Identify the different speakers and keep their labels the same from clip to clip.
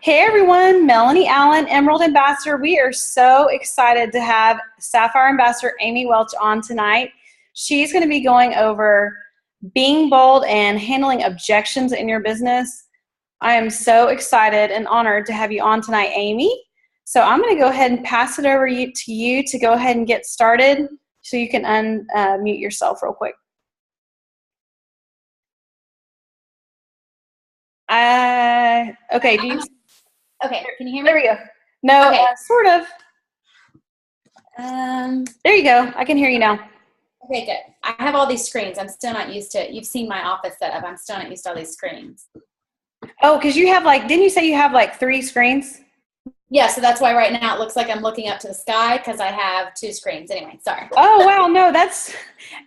Speaker 1: Hey everyone, Melanie Allen, Emerald Ambassador. We are so excited to have Sapphire Ambassador Amy Welch on tonight. She's going to be going over being bold and handling objections in your business. I am so excited and honored to have you on tonight, Amy. So I'm going to go ahead and pass it over to you to go ahead and get started so you can unmute yourself real quick. Okay, do you...
Speaker 2: Okay, can you hear me?
Speaker 1: There we go. No,
Speaker 2: okay.
Speaker 1: Sort of. There you go. I can hear you now.
Speaker 2: Okay, good. I have all these screens. I'm still not used to it. You've seen my office setup. I'm still not used to all these screens.
Speaker 1: Oh, because you have didn't you say you have 3 screens?
Speaker 2: Yeah, so that's why right now it looks like I'm looking up to the sky because I have 2 screens. Anyway, sorry.
Speaker 1: Oh, wow. No,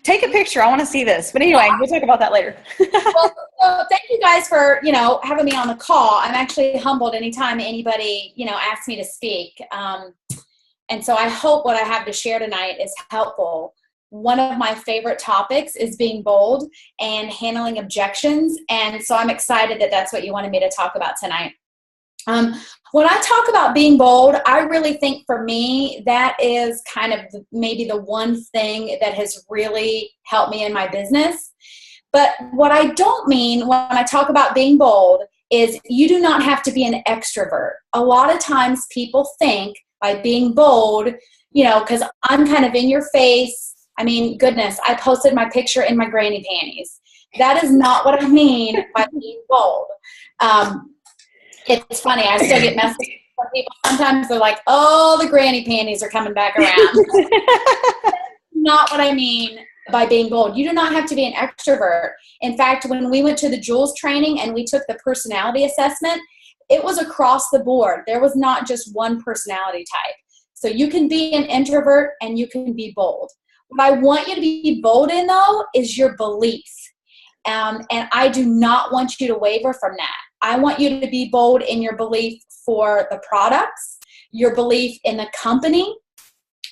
Speaker 1: take a picture. I want to see this. But anyway, we'll talk about that later.
Speaker 2: Well, so thank you guys for, having me on the call. I'm actually humbled anytime anybody, asks me to speak. And so I hope what I have to share tonight is helpful. One of my favorite topics is being bold and handling objections. And so I'm excited that that's what you wanted me to talk about tonight. When I talk about being bold, I really think for me, that is kind of maybe the one thing that has really helped me in my business. But what I don't mean when I talk about being bold is you do not have to be an extrovert. A lot of times people think by being bold, because I'm kind of in your face. I mean, goodness, I posted my picture in my granny panties. That is not what I mean by being bold. It's funny. I still get messages from people. Sometimes they're like, oh, the granny panties are coming back around. That's not what I mean by being bold. You do not have to be an extrovert. In fact, when we went to the Jules training and we took the personality assessment, it was across the board. There was not just one personality type. So you can be an introvert and you can be bold. What I want you to be bold in, though, is your belief. And I do not want you to waver from that. I want you to be bold in your belief for the products, your belief in the company,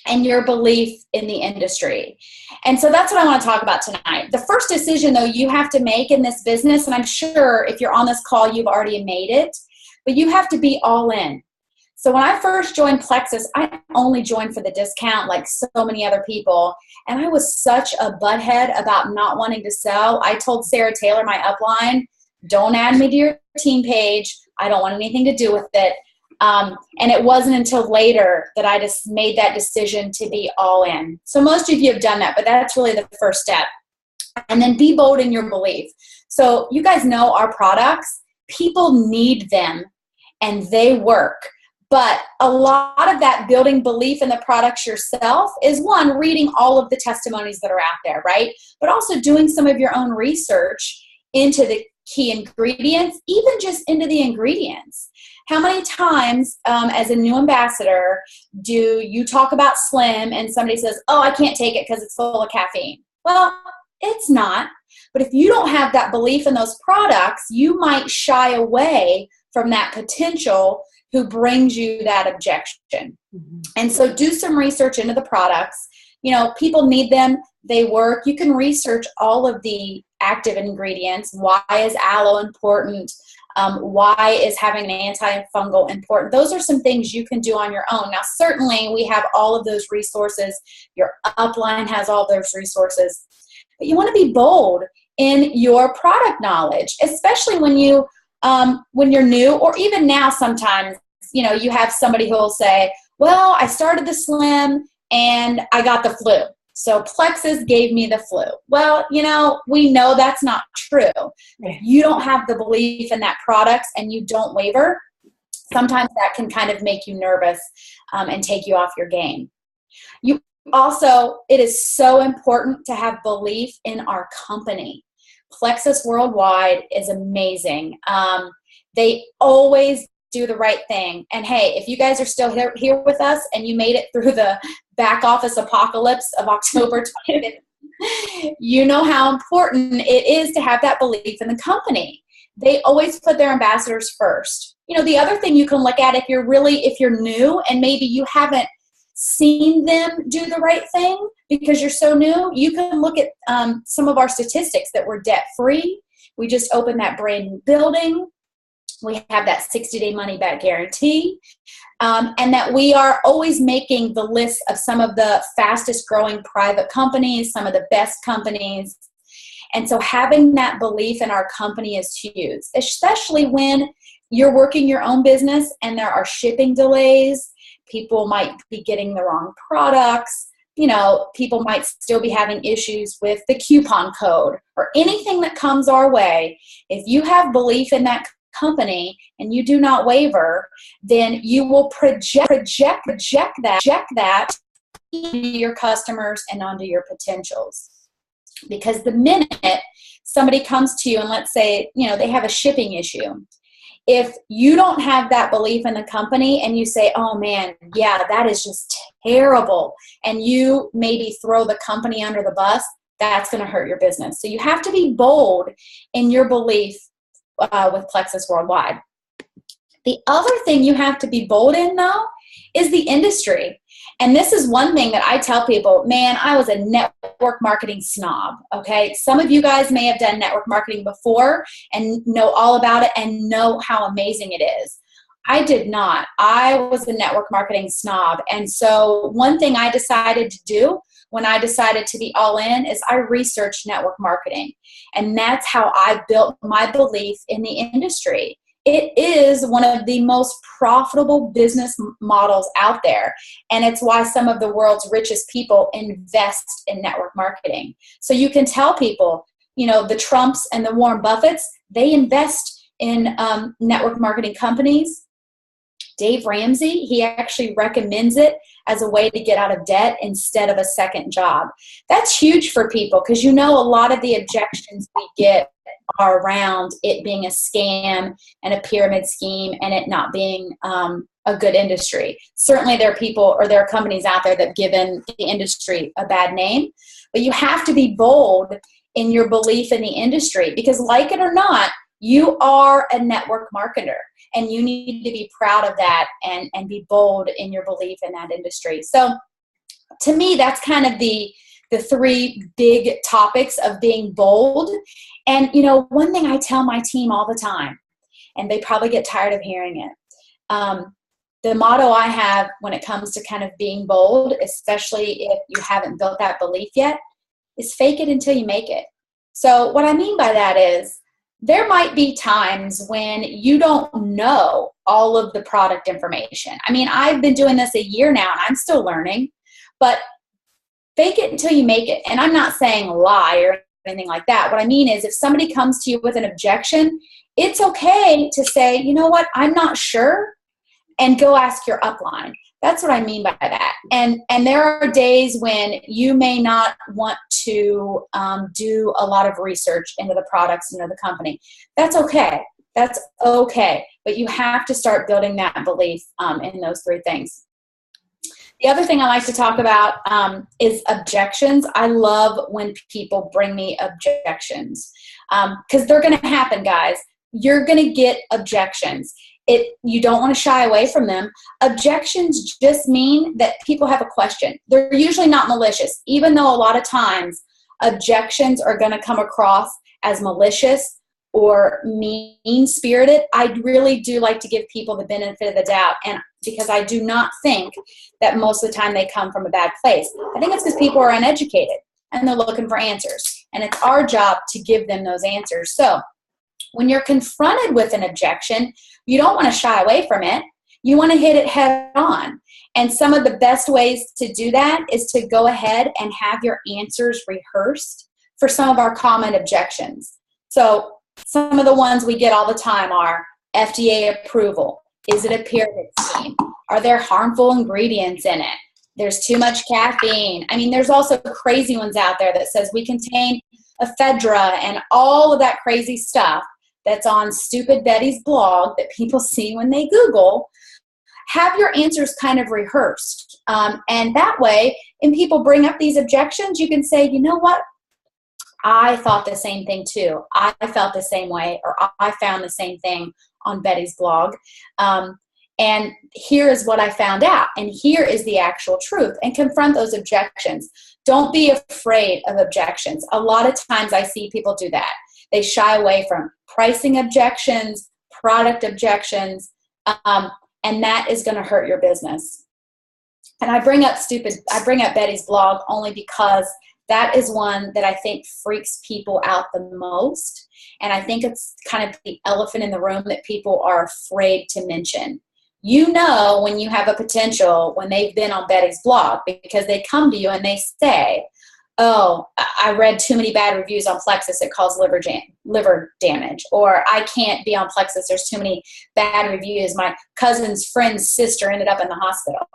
Speaker 2: and your belief in the industry. And so that's what I want to talk about tonight. The first decision, though, you have to make in this business, and I'm sure if you're on this call, you've already made it, but you have to be all in. So when I first joined Plexus, I only joined for the discount like so many other people. And I was such a butthead about not wanting to sell. I told Sarah Taylor, my upline, don't add me to your team page. I don't want anything to do with it. And it wasn't until later that I just made that decision to be all in. So most of you have done that, but that's really the first step. And then be bold in your belief. So you guys know our products, people need them and they work. But a lot of that building belief in the products yourself is, one, reading all of the testimonies that are out there, right? But also doing some of your own research into the key ingredients, even just into the ingredients. How many times as a new ambassador do you talk about Slim and somebody says, oh, I can't take it because it's full of caffeine? Well, it's not. But if you don't have that belief in those products, you might shy away from that potential who brings you that objection. Mm-hmm. And so do some research into the products. People need them. They work. You can research all of the active ingredients. Why is aloe important? Why is having an antifungal important? Those are some things you can do on your own. Now, certainly we have all of those resources. Your upline has all those resources. But you want to be bold in your product knowledge, especially when you're new, or even now sometimes, you have somebody who will say, well, I started the Slim and I got the flu. So Plexus gave me the flu. Well, we know that's not true. If you don't have the belief in that product and you don't waver, sometimes that can kind of make you nervous and take you off your game. It is so important to have belief in our company. Plexus Worldwide is amazing. They always do the right thing. And hey, if you guys are still here with us and you made it through the back office apocalypse of October 20th, you know how important it is to have that belief in the company. They always put their ambassadors first. The other thing you can look at if you're new and maybe you haven't seen them do the right thing because you're so new, you can look at some of our statistics that we're debt free. We just opened that brand new building. We have that 60-day money-back guarantee. And that we are always making the list of some of the fastest growing private companies, some of the best companies. And so having that belief in our company is huge, especially when you're working your own business and there are shipping delays. People might be getting the wrong products. People might still be having issues with the coupon code or anything that comes our way. If you have belief in that company and you do not waver, then you will project that to your customers and onto your potentials. Because the minute somebody comes to you and let's say, they have a shipping issue, if you don't have that belief in the company and you say, oh man, yeah, that is just terrible, and you maybe throw the company under the bus, that's going to hurt your business. So you have to be bold in your belief with Plexus Worldwide. The other thing you have to be bold in, though, is the industry. And this is one thing that I tell people, man, I was a network marketing snob, okay? Some of you guys may have done network marketing before and know all about it and know how amazing it is. I did not. I was a network marketing snob. And so one thing I decided to do when I decided to be all in is I researched network marketing. And that's how I built my belief in the industry. It is one of the most profitable business models out there. And it's why some of the world's richest people invest in network marketing. So you can tell people, the Trumps and the Warren Buffetts, they invest in network marketing companies. Dave Ramsey, he actually recommends it as a way to get out of debt instead of a second job. That's huge for people because a lot of the objections we get are around it being a scam and a pyramid scheme and it not being a good industry. Certainly there are people or there are companies out there that have given the industry a bad name, but you have to be bold in your belief in the industry because, like it or not, you are a network marketer. And you need to be proud of that and be bold in your belief in that industry. So to me, that's kind of the three big topics of being bold. And, one thing I tell my team all the time, and they probably get tired of hearing it, the motto I have when it comes to kind of being bold, especially if you haven't built that belief yet, is fake it until you make it. So what I mean by that is, there might be times when you don't know all of the product information. I mean, I've been doing this a year now and I'm still learning, but fake it until you make it. And I'm not saying lie or anything like that. What I mean is if somebody comes to you with an objection, it's okay to say, you know what, I'm not sure, and go ask your upline. That's what I mean by that. And there are days when you may not want to do a lot of research into the products, into the company. That's okay. That's okay. But you have to start building that belief in those three things. The other thing I like to talk about is objections. I love when people bring me objections because they're going to happen, guys. You're going to get objections. You don't want to shy away from them. Objections just mean that people have a question. They're usually not malicious, even though a lot of times objections are going to come across as malicious or mean-spirited. I really do like to give people the benefit of the doubt, and because I do not think that most of the time they come from a bad place. I think it's because people are uneducated and they're looking for answers, and it's our job to give them those answers. So when you're confronted with an objection, you don't want to shy away from it. You want to hit it head on. And some of the best ways to do that is to go ahead and have your answers rehearsed for some of our common objections. So some of the ones we get all the time are FDA approval. Is it a pyramid scheme? Are there harmful ingredients in it? There's too much caffeine. I mean, there's also crazy ones out there that says we contain ephedra and all of that crazy stuff that's on Stupid Betty's blog that people see when they Google. Have your answers kind of rehearsed. And that way, when people bring up these objections, you can say, you know what? I thought the same thing too. I felt the same way, or I found the same thing on Betty's blog. And here is what I found out. And here is the actual truth. And confront those objections. Don't be afraid of objections. A lot of times I see people do that. They shy away from pricing objections, product objections, and that is going to hurt your business. And I bring up Betty's blog only because that is one that I think freaks people out the most. And I think it's kind of the elephant in the room that people are afraid to mention. You know when you have a potential when they've been on Betty's blog, because they come to you and they say, oh, I read too many bad reviews on Plexus, it caused liver damage. Or I can't be on Plexus, there's too many bad reviews. My cousin's friend's sister ended up in the hospital.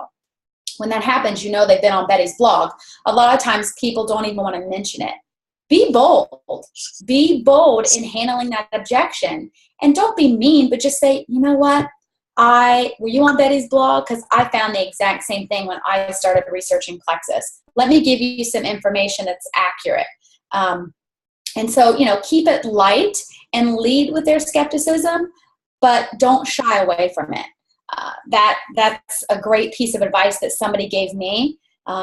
Speaker 2: When that happens, you know they've been on Betty's blog. A lot of times people don't even want to mention it. Be bold. Be bold in handling that objection. And don't be mean, but just say, you know what? Were you on Betty's blog? Because I found the exact same thing when I started researching Plexus. Let me give you some information that's accurate. And so, keep it light and lead with their skepticism, but don't shy away from it. That's a great piece of advice that somebody gave me.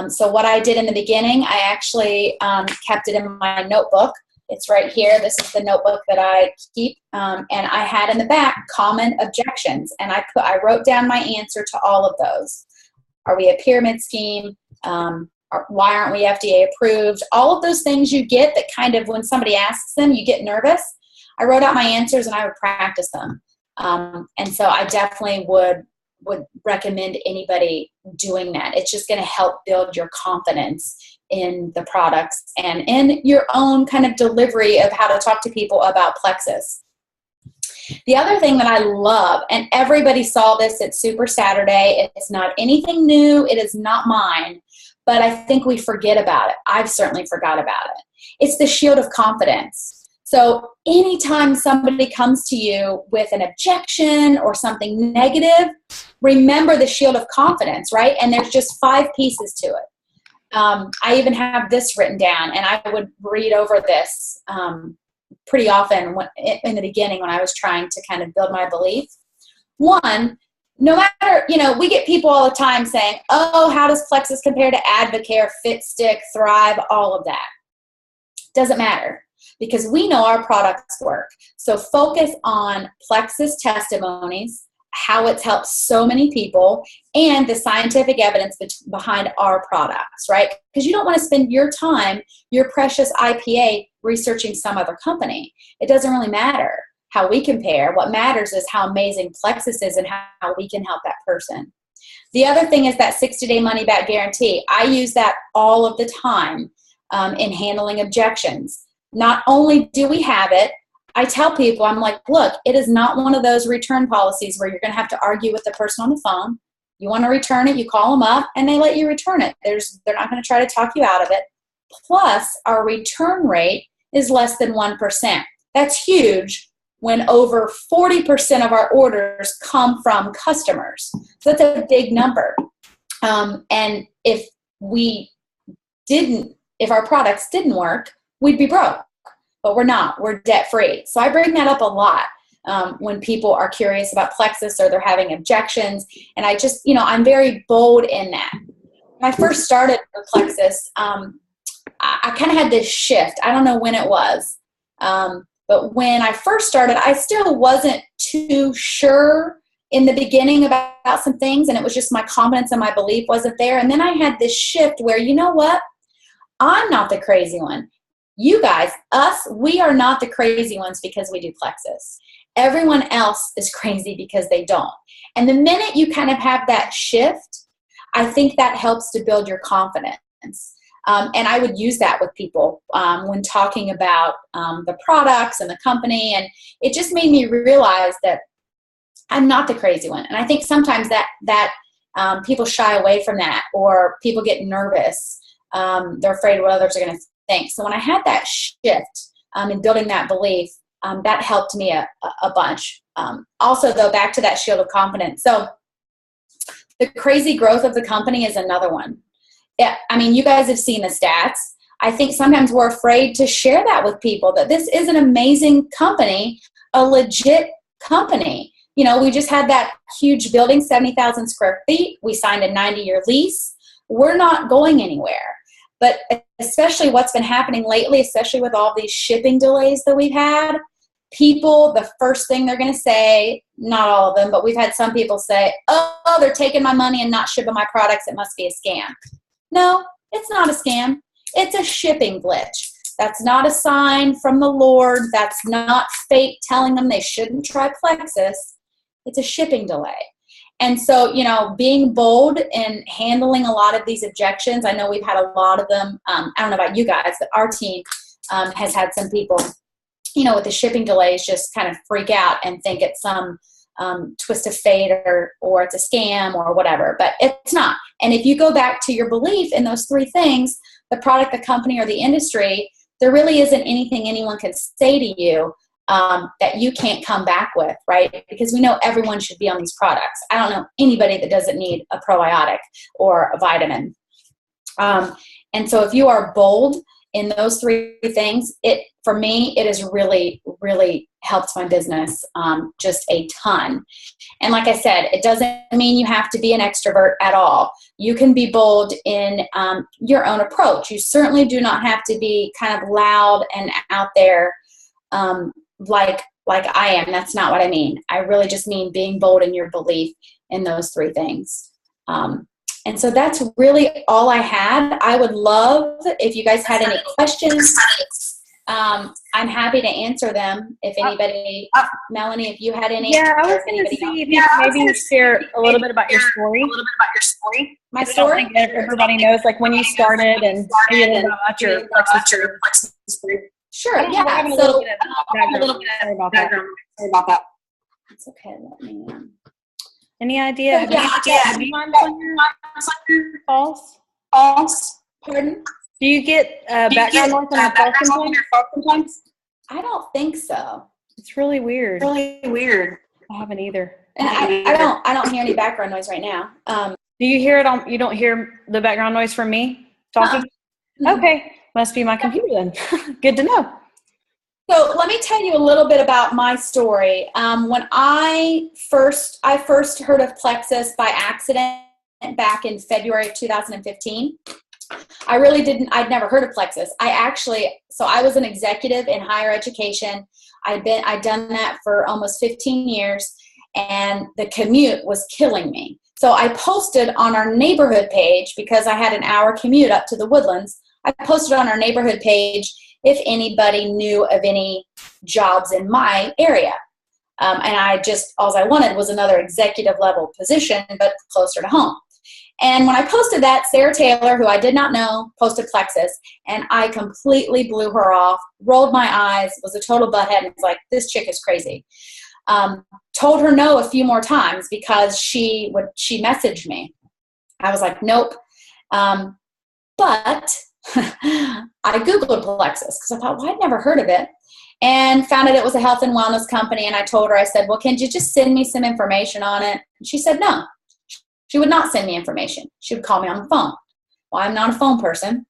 Speaker 2: So what I did in the beginning, I actually kept it in my notebook. It's right here. This is the notebook that I keep. And I had in the back common objections. And I wrote down my answer to all of those. Are we a pyramid scheme? Why aren't we FDA approved? All of those things you get that kind of when somebody asks them, you get nervous. I wrote out my answers and I would practice them. And so I definitely would recommend anybody doing that. It's just going to help build your confidence in the products and in your own kind of delivery of how to talk to people about Plexus. The other thing that I love, and everybody saw this at Super Saturday, it's not anything new, it is not mine, but I think we forget about it. I've certainly forgot about it. It's the shield of confidence. So anytime somebody comes to you with an objection or something negative, remember the shield of confidence, right? And there's just 5 pieces to it. I even have this written down, and I would read over this pretty often in the beginning when I was trying to kind of build my belief. One, no matter, we get people all the time saying, oh, how does Plexus compare to Advocare, FitStick, Thrive, all of that? Doesn't matter, because we know our products work. So focus on Plexus testimonies, how it's helped so many people, and the scientific evidence behind our products, right? Because you don't want to spend your time, your precious IPA, researching some other company. It doesn't really matter how we compare. What matters is how amazing Plexus is and how we can help that person. The other thing is that 60-day money-back guarantee. I use that all of the time in handling objections. Not only do we have it, I tell people, I'm like, look, it is not one of those return policies where you're going to have to argue with the person on the phone. You want to return it, you call them up, and they let you return it. They're not going to try to talk you out of it. Plus, our return rate is less than 1%. That's huge when over 40% of our orders come from customers. So that's a big number. And if our products didn't work, we'd be broke. But we're not. We're debt-free. So I bring that up a lot when people are curious about Plexus or they're having objections. And I just, I'm very bold in that. When I first started with Plexus, I kind of had this shift. I don't know when it was. But when I first started, I still wasn't too sure in the beginning about some things. And it was just my confidence and my belief wasn't there. And then I had this shift where, you know what? I'm not the crazy one. You guys, we are not the crazy ones because we do Plexus. Everyone else is crazy because they don't. And the minute you kind of have that shift, I think that helps to build your confidence. And I would use that with people when talking about the products and the company. And it just made me realize that I'm not the crazy one. And I think sometimes that people shy away from that, or people get nervous. They're afraid what others are going to think. So when I had that shift in building that belief, that helped me a bunch. Also, though, back to that shield of confidence. So the crazy growth of the company is another one. Yeah, I mean, you guys have seen the stats. I think sometimes we're afraid to share that with people, that this is an amazing company, a legit company. We just had that huge building, 70,000 square feet. We signed a 90-year lease. We're not going anywhere. But especially what's been happening lately, especially with all these shipping delays that we've had, people, the first thing they're going to say, not all of them, but we've had some people say, oh, they're taking my money and not shipping my products. It must be a scam. No, it's not a scam. It's a shipping glitch. That's not a sign from the Lord. That's not fate telling them they shouldn't try Plexus. It's a shipping delay. And so, you know, being bold and handling a lot of these objections, I know we've had a lot of them. I don't know about you guys, but our team has had some people, you know, with the shipping delays just kind of freak out and think it's some twist of fate or it's a scam or whatever, but it's not. And if you go back to your belief in those three things, the product, the company, or the industry, there really isn't anything anyone can say to you that you can't come back with, right? Because we know everyone should be on these products. I don't know anybody that doesn't need a probiotic or a vitamin. And so if you are bold in those three things, for me, it has really, really helped my business just a ton. And like I said, it doesn't mean you have to be an extrovert at all. You can be bold in your own approach. You certainly do not have to be kind of loud and out there like I am. That's not what I mean. I really just mean being bold in your belief in those three things. And so that's really all I had. I would love if you guys had any questions. I'm happy to answer them if anybody, Melanie, if you had any.
Speaker 1: Yeah, I was going to see if you could maybe share a little bit about your story.
Speaker 2: My story?
Speaker 1: I don't think everybody knows, like, when you started and maybe a little bit about your Plexus story.
Speaker 2: Sure, yeah.
Speaker 1: I'm a little bit of background. Sorry about that.
Speaker 2: It's okay. Let me.
Speaker 1: Any idea? Have you times on your calls?
Speaker 2: Pardon?
Speaker 1: Do you get background noise on your phone sometimes?
Speaker 2: I don't think so.
Speaker 1: It's really weird. I haven't either.
Speaker 2: And I don't hear any background noise right now.
Speaker 1: Do you hear it you don't hear the background noise from me talking? Okay. Must be my computer then. Good to know.
Speaker 2: So let me tell you a little bit about my story. When I first heard of Plexus by accident back in February of 2015. I really didn't, I'd never heard of Plexus. I was an executive in higher education. I'd done that for almost 15 years, and the commute was killing me. So I posted on our neighborhood page, because I had an hour commute up to the Woodlands. I posted on our neighborhood page if anybody knew of any jobs in my area. And all I wanted was another executive level position, but closer to home. And when I posted that, Sarah Taylor, who I did not know, posted Plexus, and I completely blew her off, rolled my eyes, was a total butthead, and was like, this chick is crazy. Told her no a few more times because she messaged me. I was like, nope. But I Googled Plexus because I thought, well, I'd never heard of it, and found out it was a health and wellness company. And I told her, I said, well, can you just send me some information on it? And she said, no. She would not send me information. She would call me on the phone. Well, I'm not a phone person.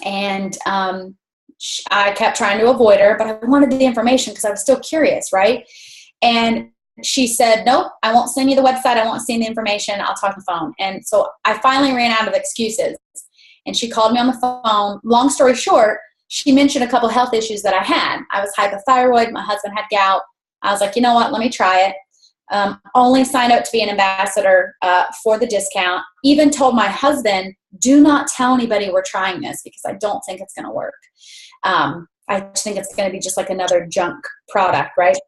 Speaker 2: And I kept trying to avoid her, but I wanted the information because I was still curious, right? And she said, nope, I won't send you the website. I won't send the information. I'll talk on the phone. And so I finally ran out of excuses. And she called me on the phone. Long story short, she mentioned a couple health issues that I had. I was hypothyroid. My husband had gout. I was like, you know what? Let me try it. Only signed up to be an ambassador for the discount. Even told my husband, do not tell anybody we're trying this because I don't think it's going to work. I think it's going to be just like another junk product, right?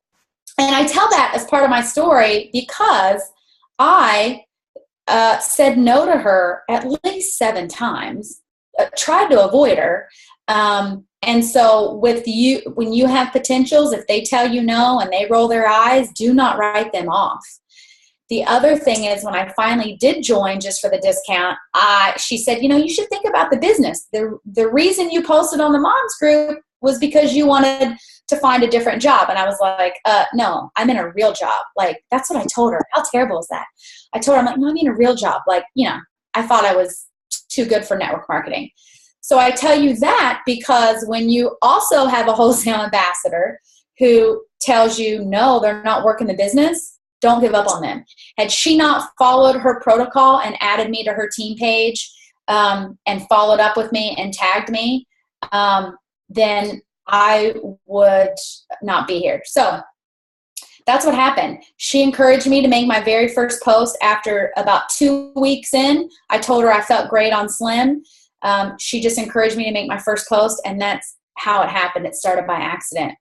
Speaker 2: And I tell that as part of my story because I said no to her at least 7 times, tried to avoid her. And so with you, when you have potentials, if they tell you no and they roll their eyes, do not write them off. The other thing is when I finally did join just for the discount, she said, you know, you should think about the business. The reason you posted on the moms group was because you wanted to find a different job. And I was like, no, I'm in a real job. Like, that's what I told her. How terrible is that? I told her, I'm like, no, I'm in a real job. Like, you know, I thought I was too good for network marketing. So I tell you that because when you also have a wholesale ambassador who tells you, no, they're not working the business, don't give up on them. Had she not followed her protocol and added me to her team page and followed up with me and tagged me, then I would not be here. So that's what happened. She encouraged me to make my very first post after about 2 weeks in. I told her I felt great on Slim. She just encouraged me to make my first post, and that's how it happened. It started by accident.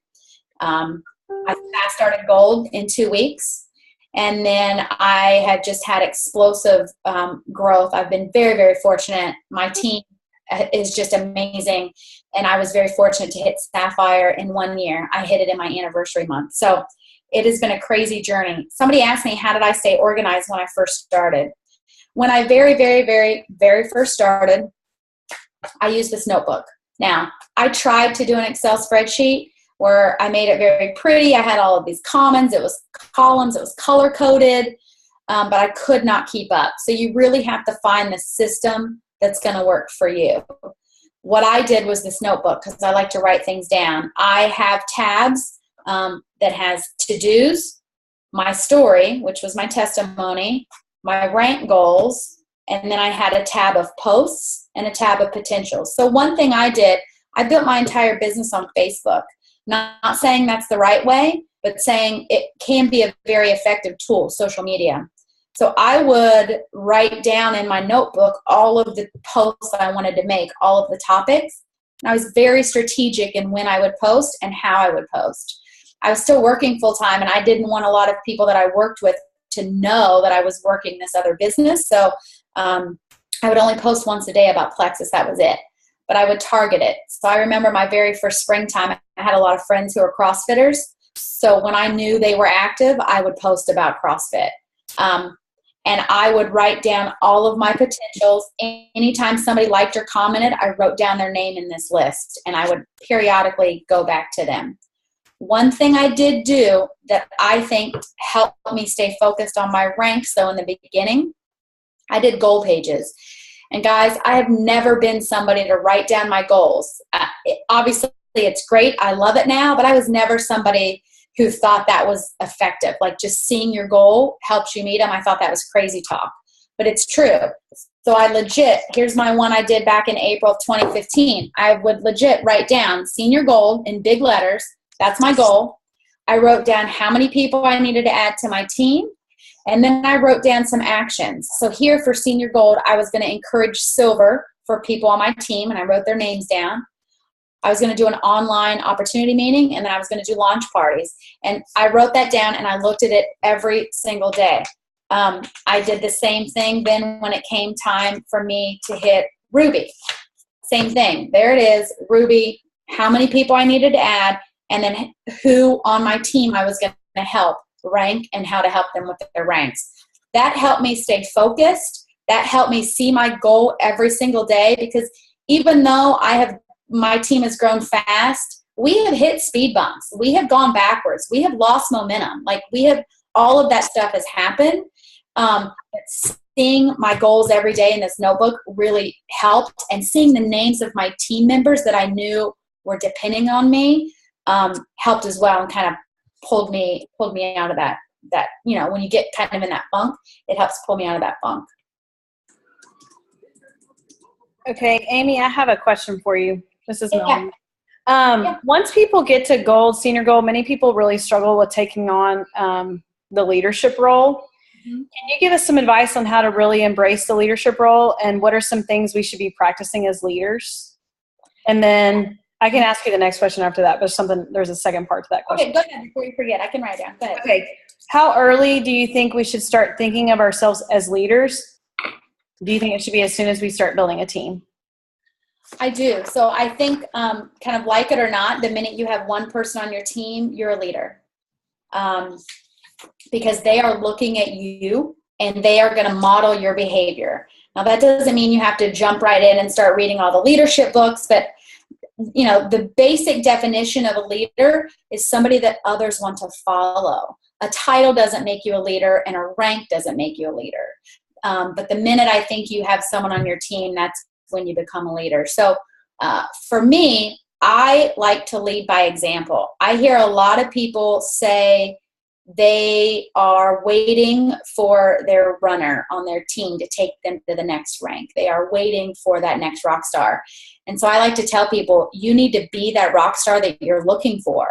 Speaker 2: I started Gold in 2 weeks, and then I have just had explosive growth. I've been very, very fortunate. My team is just amazing, and I was very fortunate to hit Sapphire in 1 year. I hit it in my anniversary month. So it has been a crazy journey. Somebody asked me, how did I stay organized when I first started? When I very, very, very, very first started, I used this notebook. Now, I tried to do an Excel spreadsheet where I made it very pretty. I had all of these columns. It was columns. It was color-coded, but I could not keep up. So you really have to find the system that's going to work for you. What I did was this notebook, because I like to write things down. I have tabs that has to-dos, my story, which was my testimony, my rank goals, and then I had a tab of posts and a tab of potentials. So one thing I did, I built my entire business on Facebook. Not saying that's the right way, but saying it can be a very effective tool, social media. So I would write down in my notebook all of the posts I wanted to make, all of the topics. And I was very strategic in when I would post and how I would post. I was still working full time, and I didn't want a lot of people that I worked with to know that I was working this other business. So I would only post once a day about Plexus. That was it. But I would target it. So I remember my very first springtime, I had a lot of friends who were CrossFitters. So when I knew they were active, I would post about CrossFit. And I would write down all of my potentials. Anytime somebody liked or commented, I wrote down their name in this list, and I would periodically go back to them. One thing I did do that I think helped me stay focused on my ranks, though, in the beginning, I did goal pages. And guys, I have never been somebody to write down my goals. Obviously, it's great. I love it now, but I was never somebody who thought that was effective. Like, just seeing your goal helps you meet them. I thought that was crazy talk, but it's true. So I legit, here's my one I did back in April of 2015. I would legit write down senior goal in big letters. That's my goal. I wrote down how many people I needed to add to my team. And then I wrote down some actions. So here for senior gold, I was going to encourage silver for people on my team, and I wrote their names down. I was going to do an online opportunity meeting, and then I was going to do launch parties. And I wrote that down, and I looked at it every single day. I did the same thing then when it came time for me to hit Ruby. Same thing. There it is, Ruby, how many people I needed to add, and then who on my team I was going to help rank and how to help them with their ranks. That helped me stay focused. That helped me see my goal every single day, because even though my team has grown fast, we have hit speed bumps. We have gone backwards. We have lost momentum. Like, all of that stuff has happened. But seeing my goals every day in this notebook really helped, and seeing the names of my team members that I knew were depending on me helped as well, and kind of pulled me out of that, when you get kind of in that funk, it helps pull me out of that funk.
Speaker 1: Okay, Amy, I have a question for you. This is Melanie.
Speaker 2: Yeah.
Speaker 1: Once people get to gold, senior gold, many people really struggle with taking on the leadership role. Mm-hmm. Can you give us some advice on how to really embrace the leadership role, and what are some things we should be practicing as leaders? And then I can ask you the next question after that, but there's a second part to that question.
Speaker 2: Okay, go ahead before you forget. I can write it down. Go ahead.
Speaker 1: Okay. How early do you think we should start thinking of ourselves as leaders? Do you think it should be as soon as we start building a team?
Speaker 2: I do. So I think kind of like it or not, the minute you have one person on your team, you're a leader. Because they are looking at you and they are going to model your behavior. Now, that doesn't mean you have to jump right in and start reading all the leadership books, but the basic definition of a leader is somebody that others want to follow. A title doesn't make you a leader, and a rank doesn't make you a leader. But the minute I think you have someone on your team, that's when you become a leader. So for me, I like to lead by example. I hear a lot of people say they are waiting for their runner on their team to take them to the next rank. They are waiting for that next rock star. And so I like to tell people, you need to be that rock star that you're looking for.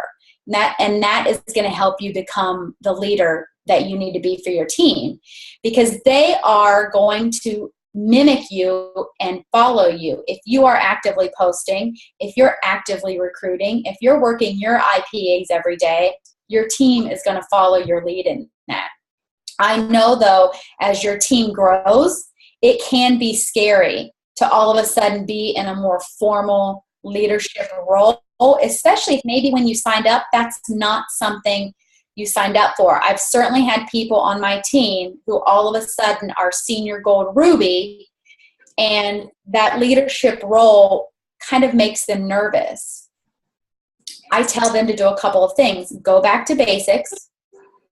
Speaker 2: And that is going to help you become the leader that you need to be for your team, because they are going to mimic you and follow you. If you are actively posting, if you're actively recruiting, if you're working your IPAs every day, your team is going to follow your lead in that. I know, though, as your team grows, it can be scary to all of a sudden be in a more formal leadership role, especially if maybe when you signed up, that's not something you signed up for. I've certainly had people on my team who all of a sudden are senior gold ruby, and that leadership role kind of makes them nervous. I tell them to do a couple of things. Go back to basics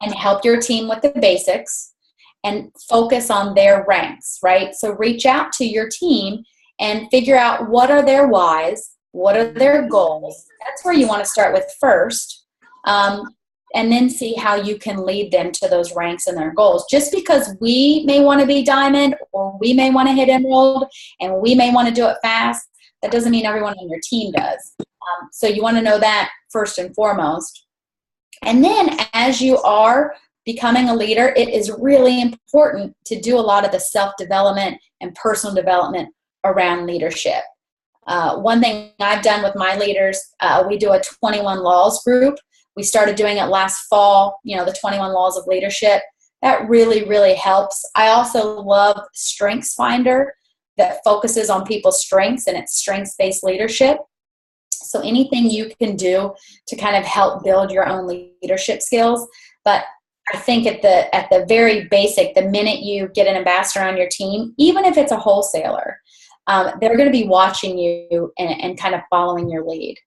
Speaker 2: and help your team with the basics and focus on their ranks, right? So reach out to your team and figure out what are their whys, what are their goals. That's where you want to start with first, and then see how you can lead them to those ranks and their goals. Just because we may want to be diamond, or we may want to hit emerald, and we may want to do it fast, that doesn't mean everyone on your team does. So you want to know that first and foremost. And then as you are becoming a leader, it is really important to do a lot of the self-development and personal development around leadership. One thing I've done with my leaders, we do a 21 Laws group. We started doing it last fall, the 21 Laws of Leadership. That really, really helps. I also love Strengths Finder that focuses on people's strengths, and it's strengths-based leadership. So anything you can do to kind of help build your own leadership skills. But I think at the very basic, the minute you get an ambassador on your team, even if it's a wholesaler, they're going to be watching you and kind of following your lead.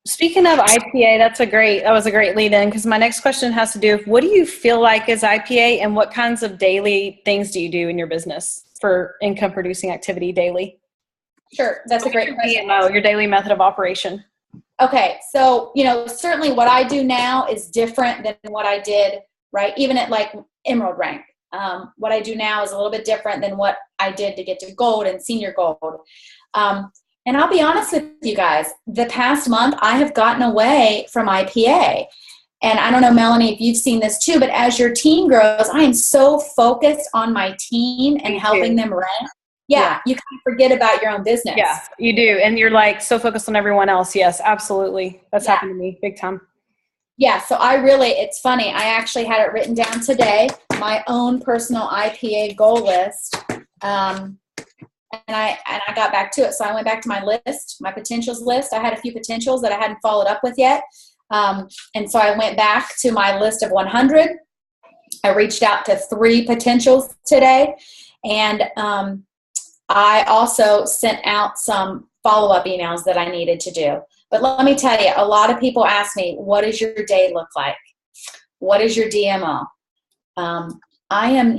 Speaker 1: Speaking of IPA, that was a great lead in, because my next question has to do with, what do you feel like is IPA, and what kinds of daily things do you do in your business for income producing activity daily?
Speaker 2: Sure, that's a great question.
Speaker 1: Your daily method of operation.
Speaker 2: Okay, so certainly what I do now is different than what I did, right? Even at like Emerald rank, what I do now is a little bit different than what I did to get to gold and senior gold. And I'll be honest with you guys, the past month I have gotten away from IPA. And I don't know, Melanie, if you've seen this too, but as your team grows, I am so focused on my team and helping them rank. Yeah, you kind of forget about your own business.
Speaker 1: Yeah, you do. And you're like so focused on everyone else. Yes, absolutely. That's happened to me big time.
Speaker 2: Yeah, so it's funny. I actually had it written down today, my own personal IPA goal list. And I got back to it. So I went back to my list, my potentials list. I had a few potentials that I hadn't followed up with yet. And so I went back to my list of 100. I reached out to 3 potentials today. And I also sent out some follow-up emails that I needed to do. But let me tell you, a lot of people ask me, what does your day look like? What is your DMO?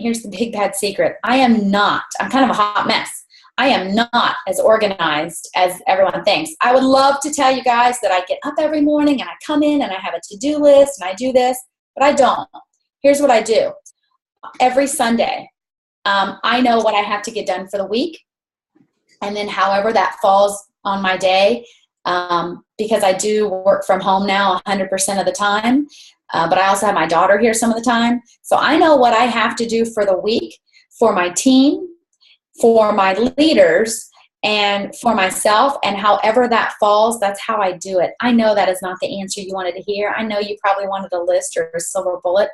Speaker 2: Here's the big bad secret. I'm kind of a hot mess. I am not as organized as everyone thinks. I would love to tell you guys that I get up every morning and I come in and I have a to-do list and I do this, but I don't. Here's what I do. Every Sunday, I know what I have to get done for the week, and then however that falls on my day, because I do work from home now 100% of the time, but I also have my daughter here some of the time. So I know what I have to do for the week, for my team, for my leaders, and for myself, and however that falls, that's how I do it. I know that is not the answer you wanted to hear. I know you probably wanted a list or a silver bullet.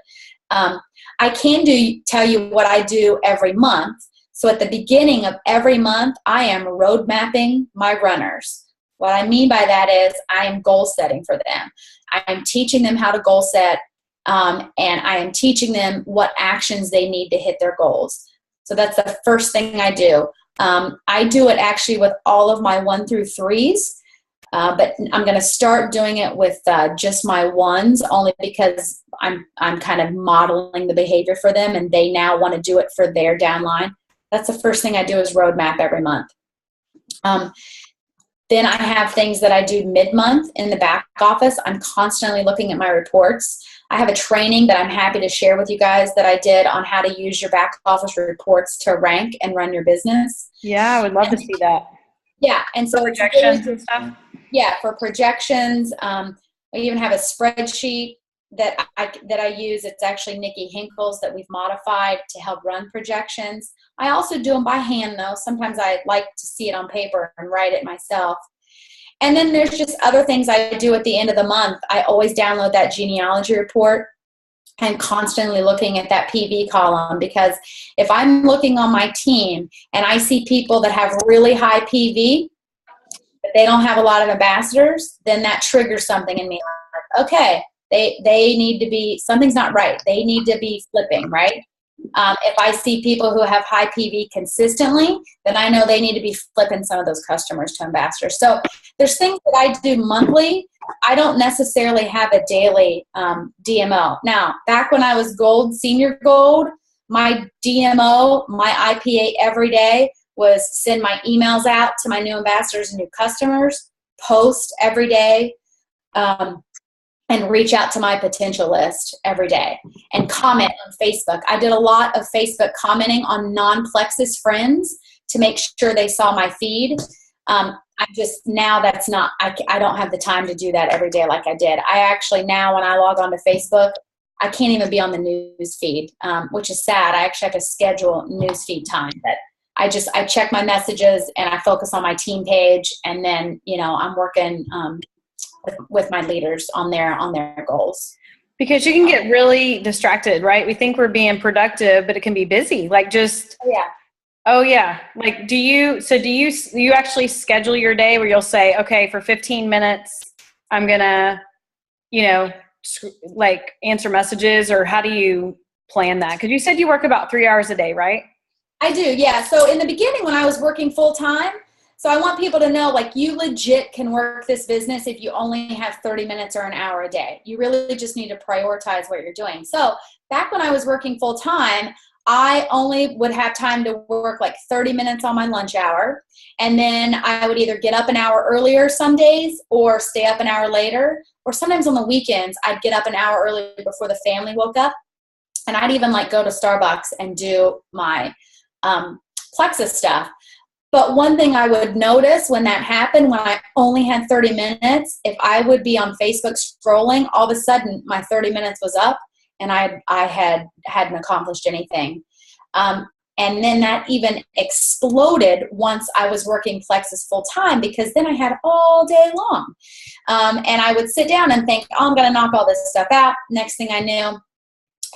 Speaker 2: I can tell you what I do every month. So at the beginning of every month, I am road mapping my runners. What I mean by that is I am goal setting for them. I am teaching them how to goal set, and I am teaching them what actions they need to hit their goals. So that's the first thing I do. I do it actually with all of my 1 through 3s, but I'm going to start doing it with just my 1s, only because I'm kind of modeling the behavior for them, and they now want to do it for their downline. That's the first thing I do, is roadmap every month. Then I have things that I do mid-month in the back office. I'm constantly looking at my reports. I have a training that I'm happy to share with you guys that I did on how to use your back office reports to rank and run your business.
Speaker 1: Yeah, I would love to see that.
Speaker 2: Yeah, and so
Speaker 1: projections and stuff.
Speaker 2: Yeah, for projections. We even have a spreadsheet that I use. It's actually Nikki Hinkle's that we've modified to help run projections. I also do them by hand, though. Sometimes I like to see it on paper and write it myself. And then there's just other things I do at the end of the month. I always download that genealogy report and constantly looking at that PV column, because if I'm looking on my team and I see people that have really high PV, but they don't have a lot of ambassadors, then that triggers something in me. Like, okay, they need to be, something's not right. They need to be flipping, right? If I see people who have high PV consistently, then I know they need to be flipping some of those customers to ambassadors. So there's things that I do monthly. I don't necessarily have a daily DMO. Now, back when I was gold, senior gold, my DMO, my IPA every day was send my emails out to my new ambassadors and new customers, post every day, and reach out to my potential list every day, and comment on Facebook. I did a lot of Facebook commenting on non-Plexus friends to make sure they saw my feed. I just, now that's not, I don't have the time to do that every day like I did. I actually now, when I log on to Facebook, I can't even be on the news feed, which is sad. I actually have to schedule news feed time. But I check my messages and I focus on my team page, and then, you know, I'm working with my leaders on their goals.
Speaker 1: Because you can get really distracted, right? We think we're being productive, but it can be busy. Like just,
Speaker 2: yeah.
Speaker 1: Oh yeah. Like, do you actually schedule your day where you'll say, okay, for 15 minutes, I'm gonna, you know, like answer messages, or how do you plan that? Cause you said you work about 3 hours a day, right?
Speaker 2: I do. Yeah. So in the beginning when I was working full time, so I want people to know, like, you legit can work this business if you only have 30 minutes or an hour a day. You really just need to prioritize what you're doing. So back when I was working full time, I only would have time to work like 30 minutes on my lunch hour. And then I would either get up an hour earlier some days or stay up an hour later. Or sometimes on the weekends, I'd get up an hour early before the family woke up. And I'd even like go to Starbucks and do my Plexus stuff. But one thing I would notice when that happened, when I only had 30 minutes, if I would be on Facebook scrolling, all of a sudden my 30 minutes was up and I hadn't accomplished anything. And then that even exploded once I was working Plexus full time, because then I had all day long. And I would sit down and think, oh, I'm going to knock all this stuff out. Next thing I knew,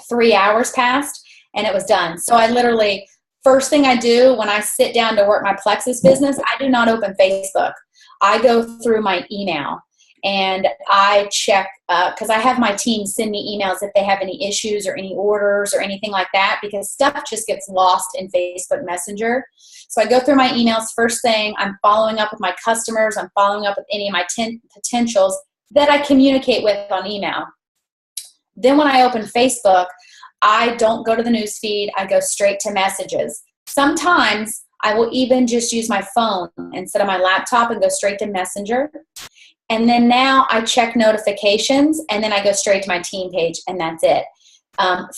Speaker 2: 3 hours passed and it was done. So I literally, first thing I do when I sit down to work my Plexus business, I do not open Facebook. I go through my email and I check, because I have my team send me emails if they have any issues or any orders or anything like that, because stuff just gets lost in Facebook Messenger. So I go through my emails first thing. I'm following up with my customers. I'm following up with any of my potentials that I communicate with on email. Then when I open Facebook, I don't go to the news feed. I go straight to messages. Sometimes I will even just use my phone instead of my laptop and go straight to Messenger. And then now I check notifications and then I go straight to my team page, and that's it.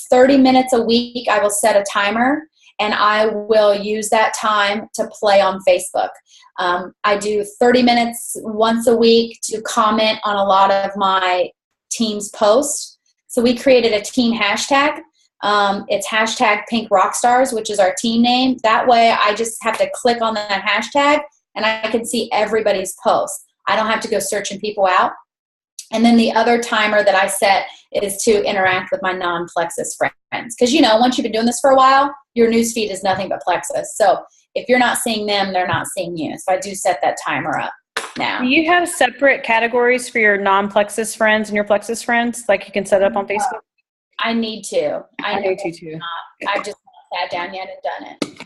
Speaker 2: 30 minutes a week, I will set a timer and I will use that time to play on Facebook. I do 30 minutes once a week to comment on a lot of my team's posts. So we created a team hashtag. It's hashtag Pink Rockstars, which is our team name. That way I just have to click on that hashtag and I can see everybody's posts. I don't have to go searching people out. And then the other timer that I set is to interact with my non-Plexus friends. Because, you know, once you've been doing this for a while, your news feed is nothing but Plexus. So if you're not seeing them, they're not seeing you. So I do set that timer up now.
Speaker 1: Do you have separate categories for your non-Plexus friends and your Plexus friends? Like you can set it up on Facebook?
Speaker 2: I need to.
Speaker 1: I need to too.
Speaker 2: I just haven't sat down yet and done it.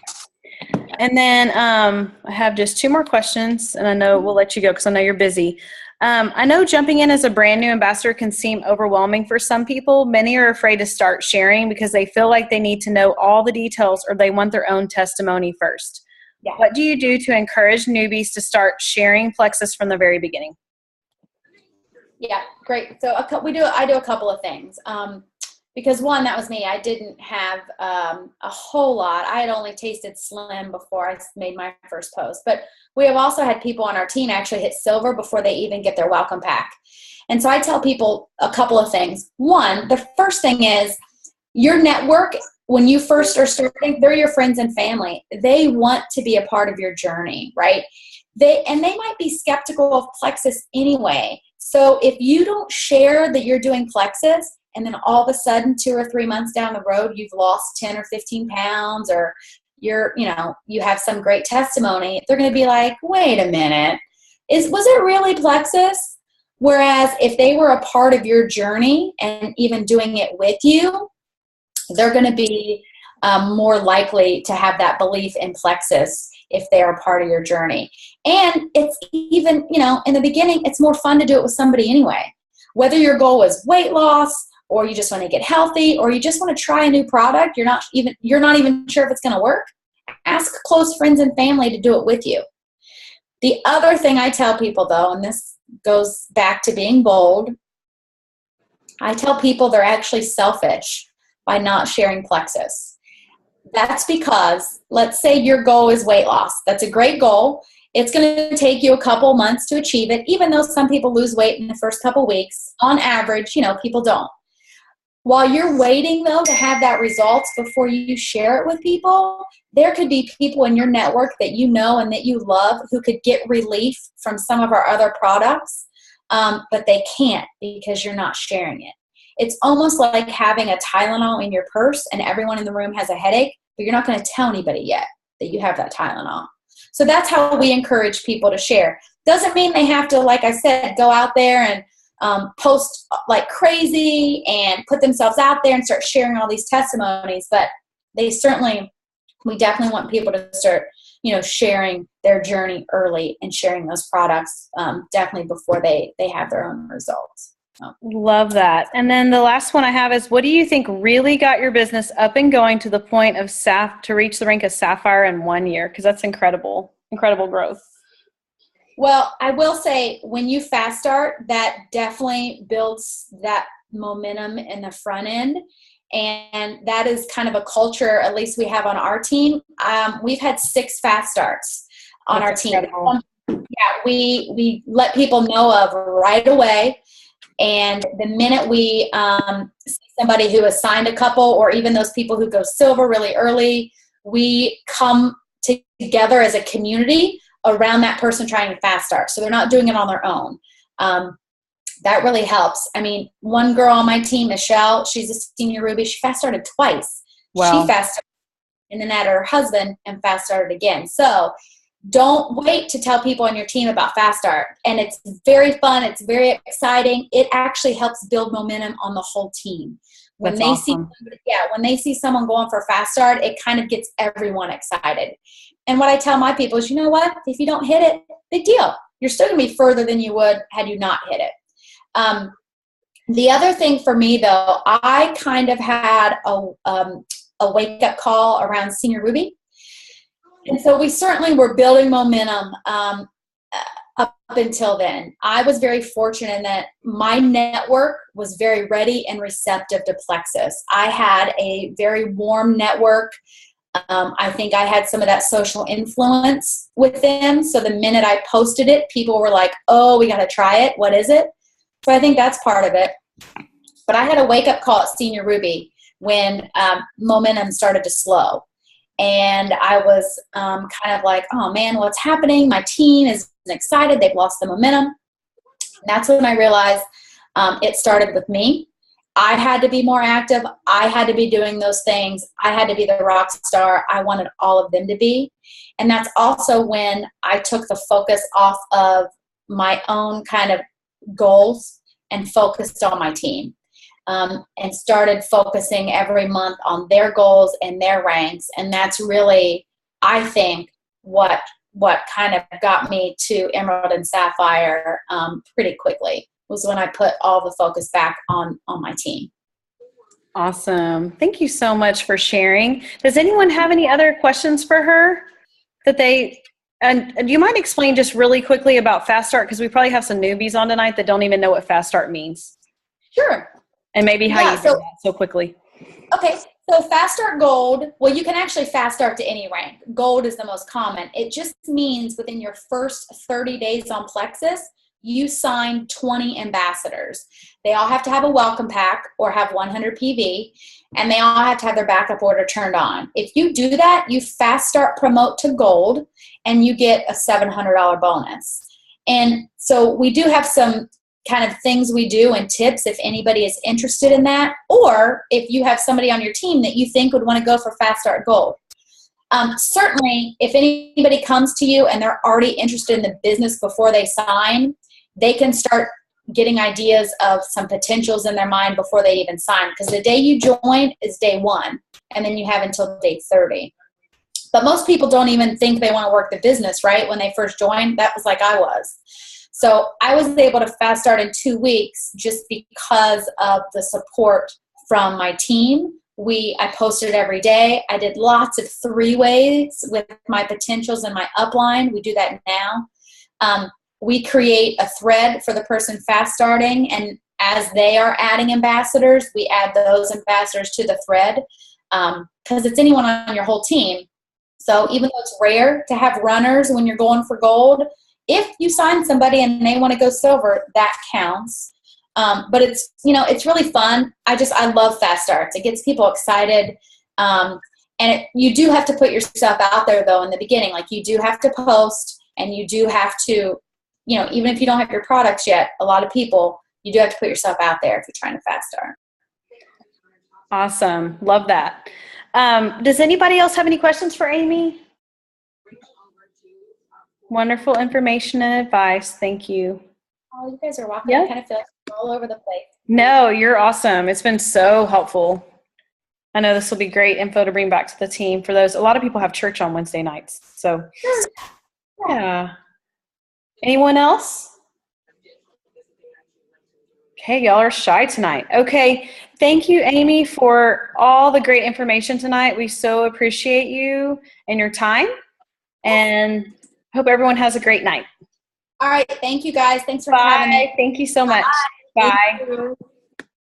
Speaker 1: And then I have just 2 more questions, and I know we'll let you go because I know you're busy. I know jumping in as a brand new ambassador can seem overwhelming for some people. Many are afraid to start sharing because they feel like they need to know all the details or they want their own testimony first. Yeah. What do you do to encourage newbies to start sharing Plexus from the very beginning?
Speaker 2: Yeah, great. So I do a couple of things. Because one, that was me. I didn't have a whole lot. I had only tasted Slim before I made my first post. But we have also had people on our team actually hit silver before they even get their welcome pack. And so I tell people a couple of things. One, the first thing is your network, when you first are starting, they're your friends and family. They want to be a part of your journey, right? They might be skeptical of Plexus anyway. So if you don't share that you're doing Plexus, and then all of a sudden 2 or 3 months down the road, you've lost 10 or 15 pounds, or you have some great testimony, they're going to be like, wait a minute, was it really Plexus? Whereas if they were a part of your journey and even doing it with you, they're going to be more likely to have that belief in Plexus if they are a part of your journey. And it's even, in the beginning, it's more fun to do it with somebody anyway. Whether your goal is weight loss, or you just want to get healthy, or you just want to try a new product, you're not even sure if it's going to work, ask close friends and family to do it with you. The other thing I tell people, though, and this goes back to being bold, I tell people they're actually selfish by not sharing Plexus. That's because, let's say your goal is weight loss. That's a great goal. It's going to take you a couple months to achieve it, even though some people lose weight in the first couple weeks. On average, people don't. While you're waiting, though, to have that results before you share it with people, there could be people in your network that you know and that you love who could get relief from some of our other products, but they can't because you're not sharing it. It's almost like having a Tylenol in your purse and everyone in the room has a headache, but you're not going to tell anybody yet that you have that Tylenol. So that's how we encourage people to share. Doesn't mean they have to, like I said, go out there and post like crazy and put themselves out there and start sharing all these testimonies, but we definitely want people to start, sharing their journey early and sharing those products definitely before they have their own results. So.
Speaker 1: Love that. And then the last one I have is, what do you think really got your business up and going to the point of to reach the rank of Sapphire in 1 year? Because that's incredible growth.
Speaker 2: Well, I will say when you fast start, that definitely builds that momentum in the front end. And that is kind of a culture, at least we have on our team. We've had 6 fast starts on our team. Yeah, we let people know of right away. And the minute we see somebody who has signed a couple, or even those people who go silver really early, we come together as a community around that person trying to fast start. So they're not doing it on their own. That really helps. I mean, one girl on my team, Michelle, she's a senior Ruby. She fast started twice.
Speaker 1: Wow.
Speaker 2: She fast started and then added her husband and fast started again. So don't wait to tell people on your team about fast start. And it's very fun. It's very exciting. It actually helps build momentum on the whole team. When they see someone going for fast start, it kind of gets everyone excited. And what I tell my people is, you know what? If you don't hit it, big deal. You're still going to be further than you would had you not hit it. The other thing for me, though, I kind of had a wake-up call around Senior Ruby. And so we certainly were building momentum up until then. I was very fortunate in that my network was very ready and receptive to Plexus. I had a very warm network. I think I had some of that social influence with them. So the minute I posted it, people were like, oh, we got to try it. What is it? So I think that's part of it. But I had a wake-up call at Senior Ruby when momentum started to slow. And I was kind of like, oh, man, what's happening? My team isn't excited. They've lost the momentum. And that's when I realized it started with me. I had to be more active. I had to be doing those things. I had to be the rock star I wanted all of them to be. And that's also when I took the focus off of my own kind of goals and focused on my team. And started focusing every month on their goals and their ranks. And that's really, I think, what kind of got me to Emerald and Sapphire pretty quickly, was when I put all the focus back on my team.
Speaker 1: Awesome. Thank you so much for sharing. Does anyone have any other questions for her that they And do you mind explaining just really quickly about Fast Start? Because we probably have some newbies on tonight that don't even know what Fast Start means.
Speaker 2: Sure.
Speaker 1: And maybe how you do that so quickly.
Speaker 2: Okay. So Fast Start Gold, well, you can actually Fast Start to any rank. Gold is the most common. It just means within your first 30 days on Plexus, you sign 20 ambassadors. They all have to have a welcome pack or have 100 PV, and they all have to have their backup order turned on. If you do that, you Fast Start promote to Gold, and you get a $700 bonus. And so we do have some kind of things we do and tips if anybody is interested in that, or if you have somebody on your team that you think would want to go for Fast Start Gold. Certainly, if anybody comes to you and they're already interested in the business before they sign, they can start getting ideas of some potentials in their mind before they even sign, because the day you join is day 1, and then you have until day 30. But most people don't even think they want to work the business, right? When they first joined, that was like I was. So I was able to Fast Start in 2 weeks just because of the support from my team. I posted every day. I did lots of 3-ways with my potentials and my upline. We do that now. We create a thread for the person fast starting, and as they are adding ambassadors, we add those ambassadors to the thread, because it's anyone on your whole team. So even though it's rare to have runners when you're going for gold, if you sign somebody and they want to go silver, that counts. But it's really fun. I love fast starts. It gets people excited. You do have to put yourself out there though in the beginning. Like, you do have to post, and you do have to, even if you don't have your products yet, a lot of people, you do have to put yourself out there if you're trying to fast start.
Speaker 1: Awesome. Love that. Does anybody else have any questions for Amy? Wonderful information and advice. Thank you.
Speaker 2: Oh, you guys are welcome. Yeah. I kind of feel like I'm all over the place.
Speaker 1: No, you're awesome. It's been so helpful. I know this will be great info to bring back to the team for those. A lot of people have church on Wednesday nights. So, yeah. Anyone else? Okay, y'all are shy tonight. Okay, thank you, Amy, for all the great information tonight. We so appreciate you and your time, and hope everyone has a great night.
Speaker 2: All right, thank you, guys. Thanks for having me.
Speaker 1: Thank you so much. Bye.
Speaker 2: Bye.